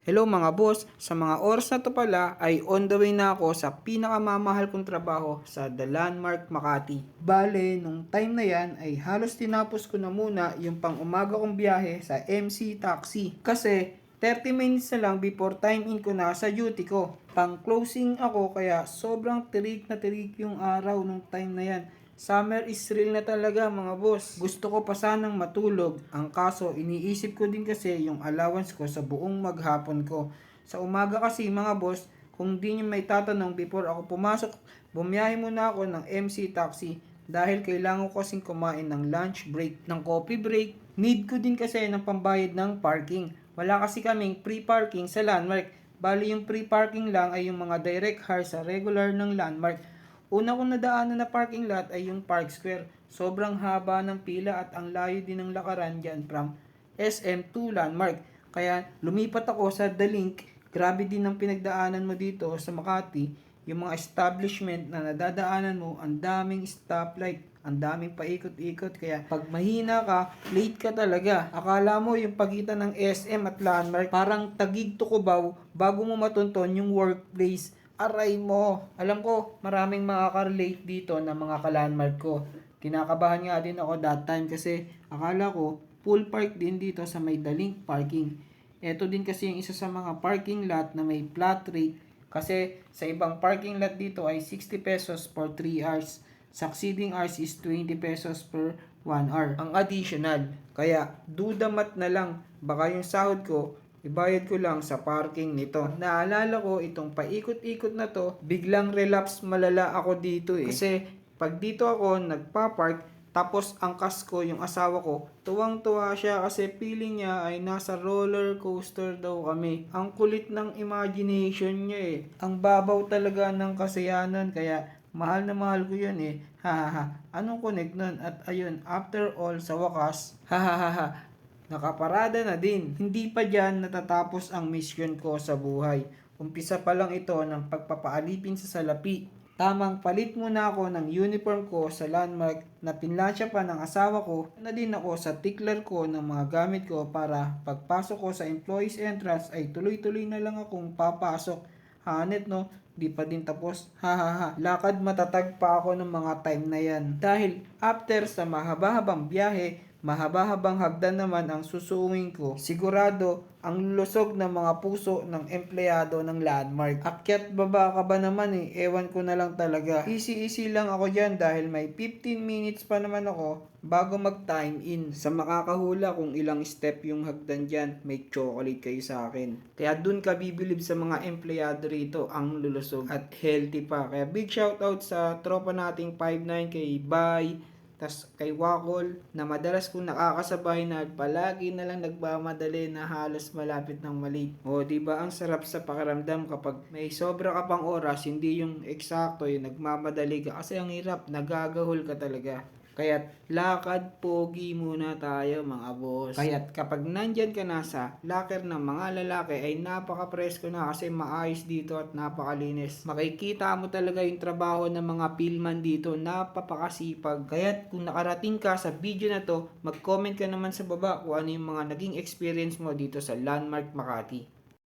Hello mga boss, sa mga oras na to pala ay on the way na ako sa pinakamamahal kong trabaho sa The Landmark Makati. Bale, nung time na yan ay halos tinapos ko na muna yung pang umaga kong biyahe sa MC Taxi. Kasi 30 minutes na lang before time in ko na sa duty ko. Pang closing ako kaya sobrang tirik na tirik yung araw nung time na yan. Summer is real na talaga mga boss. Gusto ko pa sanang matulog. Ang kaso, iniisip ko din kasi yung allowance ko sa buong maghapon ko. Sa umaga kasi mga boss, kung di nyo may tatanong before ako pumasok, bumiyahe muna ako ng MC Taxi. Dahil kailangan ko kasing kumain ng lunch break, ng coffee break. Need ko din kasi ng pambayad ng parking. Wala kasi kaming free parking sa Landmark. Bali yung free parking lang ay yung mga direct hire sa regular ng Landmark. Una kong nadaanan na parking lot ay yung Park Square. Sobrang haba ng pila at ang layo din ng lakaran dyan from SM to Landmark. Kaya lumipat ako sa The Link. Grabe din ang pinagdaanan mo dito sa Makati. Yung mga establishment na nadadaanan mo, ang daming stoplight, ang daming paikot-ikot. Kaya pag mahina ka, late ka talaga. Akala mo yung pagitan ng SM at Landmark, parang Taguig to Cubao bago mo matunton yung workplace. Aray mo. Alam ko, maraming makaka-relate dito na mga ka-landmark ko. Kinakabahan nga din ako that time kasi akala ko full park din dito sa may Dalink parking. Ito din kasi yung isa sa mga parking lot na may flat rate kasi sa ibang parking lot dito ay 60 pesos for 3 hours. Succeeding hours is 20 pesos per 1 hour. Ang additional. Kaya dudamat na lang. Baka yung sahod ko ibayad ko lang sa parking nito. Naalala ko itong paikot-ikot na to, biglang relapse malala ako dito eh. Kasi pag dito ako nagpa-park, tapos angkas ko yung asawa ko, tuwang-tuwa siya kasi feeling niya ay nasa roller coaster daw kami. Ang kulit ng imagination niya eh. Ang babaw talaga ng kasayanan kaya mahal na mahal ko yun eh. Hahaha. Anong connect nun? At ayun, after all sa wakas, hahaha. Nakaparada na din. Hindi pa dyan natatapos ang mission ko sa buhay. Umpisa pa lang ito ng pagpapaalipin sa salapi. Tamang palit muna ako ng uniform ko sa Landmark na pinlansya pa ng asawa ko na din ako sa tickler ko ng mga gamit ko para pagpasok ko sa employees entrance ay tuloy-tuloy na lang akong papasok. Hanet no, di pa din tapos. Hahaha, lakad matatag pa ako ng mga time na yan. Dahil after sa mahaba-habang biyahe, mahaba-habang hagdan naman ang susuungin ko. Sigurado ang lusog ng mga puso ng empleyado ng Landmark. Akyat baba ka ba naman eh, ewan ko na lang talaga. Easy-easy lang ako dyan dahil may 15 minutes pa naman ako bago mag-time in. Sa makakahula kung ilang step yung hagdan dyan, may chocolate kayo sa akin. Kaya dun ka bibilib sa mga empleyado rito, ang lulusog at healthy pa. Kaya big shoutout sa tropa nating 59 kay Bay, tas kay Wakol na madalas kong nakakasabay na palagi na lang nagmamadali na halos malapit ng mali. O di ba ang sarap sa pakiramdam kapag may sobra ka pang oras, hindi yung eksakto yung nagmamadali ka kasi ang hirap, nagagahol ka talaga. Kaya't lakad pogi muna tayo mga boss. Kaya't kapag nandyan ka na sa locker ng mga lalaki ay napaka-presko na kasi maayos dito at napakalinis. Makikita mo talaga yung trabaho ng mga pilman dito, napapakasipag. Kaya't kung nakarating ka sa video na to, mag-comment ka naman sa baba kung ano yung mga naging experience mo dito sa Landmark Makati.